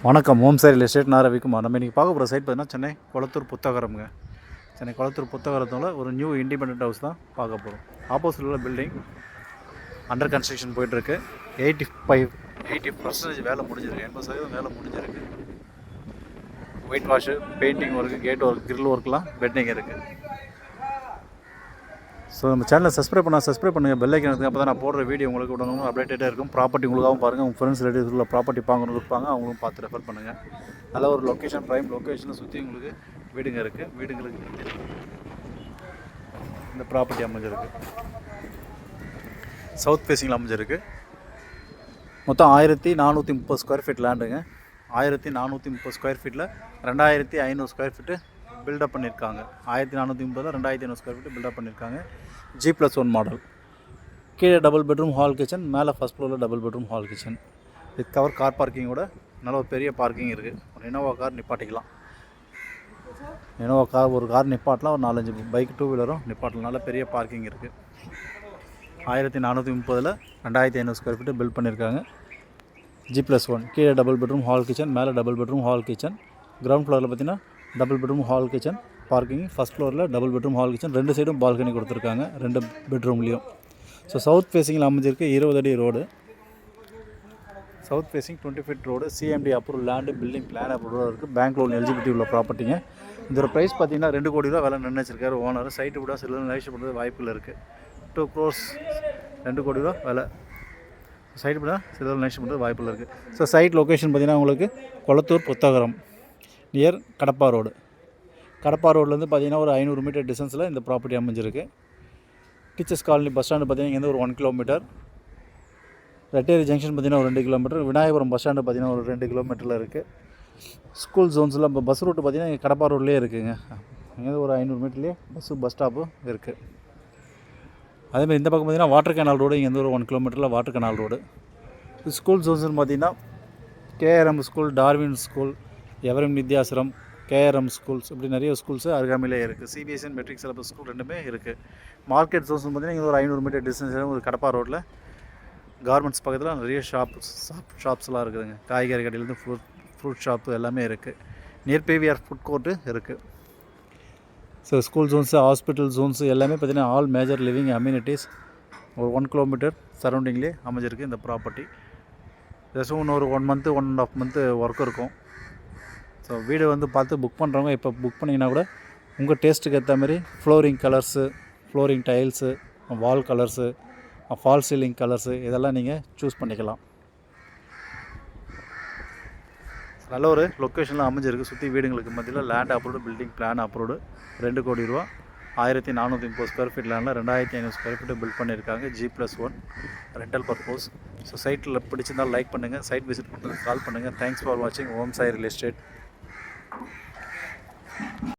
வணக்கம். ஓம் sorry estate நான் ரவிக்குமார். நம்ம இன்றைக்கி பார்க்க போகிற சைட் பார்த்தீங்கன்னா சென்னை கொளத்தூர் புத்தகரம்ங்க. சென்னை கொளத்தூர் புத்தகரத்தில் ஒரு நியூ இண்டிபெண்டன்ட் ஹவுஸ் தான் பார்க்க போகிறோம். ஆப்போசிட்டில் உள்ள பில்டிங் அண்டர் கன்ஸ்ட்ரக்ஷன் போய்ட்டுருக்கு. 80% வேலை முடிஞ்சிருக்கு. 80% வேலை முடிஞ்சிருக்கு. White wash, painting work, gate work, grill ஒர்க்லாம் பெண்டிங் இருக்குது. ஸோ நம்ம சேனலை சப்ஸ்கிரைப் பண்ணுங்கள். பெல் ஐக்கன் இருக்குது. அப்போ தான் நான் போடுற வீடியோ உங்களுக்கு உடனே அப்டேட்டடாக இருக்கும். ப்ராப்பர்ட்டி உங்களுக்காகவும் பாருங்கள். உங்கள் ஃப்ரெண்ட்ஸ் ரிலேட்டிவ்ஸ் உள்ள ப்ராப்பர்ட்டி பார்க்கணும் இருப்பாங்க, அவங்களும் பார்த்து ரெஃபர் பண்ணுங்கள். நல்ல ஒரு லொக்கேஷன், ப்ரைம் லொக்கேஷனை சுற்றி உங்களுக்கு வீடுங்க இருக்குது. வீடுங்களுக்கு இந்த ப்ராப்பர்ட்டி அமைஞ்சிருக்கு. சவுத் ஃபேஸிங்கில் அமைஞ்சிருக்கு. மொத்தம் 1430 ஸ்கொயர் ஃபீட் லேண்டுங்க. 1430 ஸ்கொயர் ஃபீட்டில் 2500 ஸ்கொயர் ஃபீட்டு பில்டப் பண்ணியிருக்காங்க. 1430 2500 ஸ்கொயர் ஃபீட்டு பில்டப் பண்ணியிருக்காங்க. G+1 model. கீழே டபுள் பெட்ரூம் ஹால் கிச்சன், மேலே ஃபஸ்ட் ஃப்ளோரில் double bedroom hall kitchen with cover car பார்க்கிங்கோட நல்ல ஒரு பெரிய பார்க்கிங் இருக்குது. ஒரு இனோவா கார் நிப்பாட்டிக்கலாம். இனோவா கார் ஒரு கார் நிப்பாட்டலாம். ஒரு 4-5 பைக், 2 வீலரும் நிப்பாட்டலாம். நல்ல பெரிய பார்க்கிங் இருக்குது. 1430 2500 ஸ்கொயர் ஃபீட்டு பில்ட் பண்ணியிருக்காங்க. G+1. கீழே டபுள் பெட்ரூம் ஹால் கிச்சன், மேலே double bedroom hall kitchen. Ground ஃப்ளோரில் பார்த்தீங்கன்னா double bedroom hall kitchen parking. First ஃப்ளோரில் டபுள் பெட்ரூம் ஹால் கிச்சன். 2 சைடும் பால்கனி கொடுத்துருக்காங்க, 2 பெட்ரூம்லேயும். ஸோ சவுத் ஃபேஸிங்கில் அமைஞ்சிருக்கு. 20 அடி road. South facing 20 feet road. CMD approval land, building plan approval இருக்குது. Bank loan eligibility உள்ள ப்ராப்பர்ட்டிங்க. இதோட ப்ரைஸ் பார்த்தீங்கன்னா 2 கோடி ரூபா விலை நிர்ணயிச்சிருக்காரு ஓனர். சைட்டு விட சில லைஷ் பண்ணுறது வாய்ப்புகள் இருக்குது. 2 crores 2 கோடி ரூபா விலை. சைட்டு விட சில லைஷ் பண்ணுறது வாய்ப்புகள் இருக்குது. ஸோ சைட் லொக்கேஷன் பார்த்தீங்கன்னா உங்களுக்கு கொளத்தூர் புத்தகரம் நியர் கடப்பா ரோடு. கடப்பா ரோட்லேருந்து பார்த்தீங்கன்னா ஒரு 500 மீட்டர் டிஸ்டன்ஸில் இந்த ப்ராப்பர்ட்டி அமைஞ்சிருக்கு. டீச்சர்ஸ் காலனி பஸ் ஸ்டாண்டு பார்த்தீங்கன்னா இங்கேருந்து ஒரு 1 கிலோமீட்டர். ரெட்டேரி ஜங்ஷன் பார்த்தீங்கன்னா ஒரு 2 கிலோமீட்டர். விநாயகபுரம் பஸ் ஸ்டாண்டு பார்த்தீங்கன்னா ஒரு 2 கிலோமீட்டரில் இருக்குது. ஸ்கூல் ஜோன்ஸில் இப்போ பஸ் ரூட்டு பார்த்தீங்கன்னா இங்கே கடப்பா ரோட்லேயே இருக்குதுங்க. இங்கேருந்து ஒரு 500 மீட்டர்லேயே பஸ் ஸ்டாப்பும் இருக்குது. அதேமாதிரி இந்த பக்கம் பார்த்தீங்கன்னா வாட்டர் கேனால் ரோடு. இங்கேருந்து ஒரு 1 கிலோமீட்டரில் வாட்டர் கேனால் ரோடு. ஸ்கூல் ஜோன்ஸ்னு பார்த்தீங்கன்னா KRM ஸ்கூல், டார்வின் ஸ்கூல், எவரெம் வித்யாசிரம், KRM ஸ்கூல்ஸ், இப்படி நிறைய ஸ்கூல்ஸு அருகாமையிலே இருக்குது. CBSE and matric syllabus school ரெண்டுமே இருக்குது. மார்க்கெட் ஜோன்ஸ் பார்த்தீங்கன்னா இங்கே ஒரு 500 மீட்டர் டிஸ்டன்ஸ் ஒரு கடப்பா ரோட்டில் கார்மெண்ட்ஸ் பக்கத்தில் நிறைய ஷாப்ஸ்லாம் இருக்குதுங்க. காய்கறி கடையிலேருந்து ஃப்ரூட் ஷாப்பு எல்லாமே இருக்குது. நியர் PVR ஃபுட் கோர்ட்டு இருக்குது. So school Jones, hospital Jones எல்லாமே பார்த்தீங்கன்னா ஆல் மேஜர் லிவிங் அம்யூனிட்டிஸ் ஒரு 1 கிலோமீட்டர் சரௌண்டிங்லேயே அமைஞ்சிருக்கு இந்த ப்ராப்பர்ட்டி. ஜஸ்ட் இன்னொரு 1 மந்த்து 1.5 மந்த்து ஒர்க் இருக்கும். ஸோ வீடு வந்து பார்த்து புக் பண்ணுறவங்க இப்போ புக் பண்ணிங்கன்னா கூட உங்கள் டேஸ்ட்டுக்கு ஏற்ற மாதிரி ஃப்ளோரிங் கலர்ஸு, ஃப்ளோரிங் டைல்ஸு, வால் கலர்ஸு, ஃபால் சீலிங் கலர்ஸு இதெல்லாம் நீங்கள் சூஸ் பண்ணிக்கலாம். நல்ல ஒரு லொக்கேஷனில் அமைஞ்சிருக்கு. சுற்றி வீடுங்களுக்கு மத்தியில் land approved, building plan approved. 2 கோடி ரூபா 1430 ஸ்கொயர் ஃபீட் லேண்டில் 2500 ஸ்கொயர் ஃபீட்டு பில்ட் பண்ணியிருக்காங்க. G+1 rental purpose. ஸோ சைட்டில் பிடிச்சிருந்தால் லைக் பண்ணுங்கள். சைட் விசிட் பண்ணுறதுக்கு கால் பண்ணுங்கள். தேங்க்ஸ் ஃபார் வாட்சிங் ஓம் சாய் ரியல் எஸ்டேட்.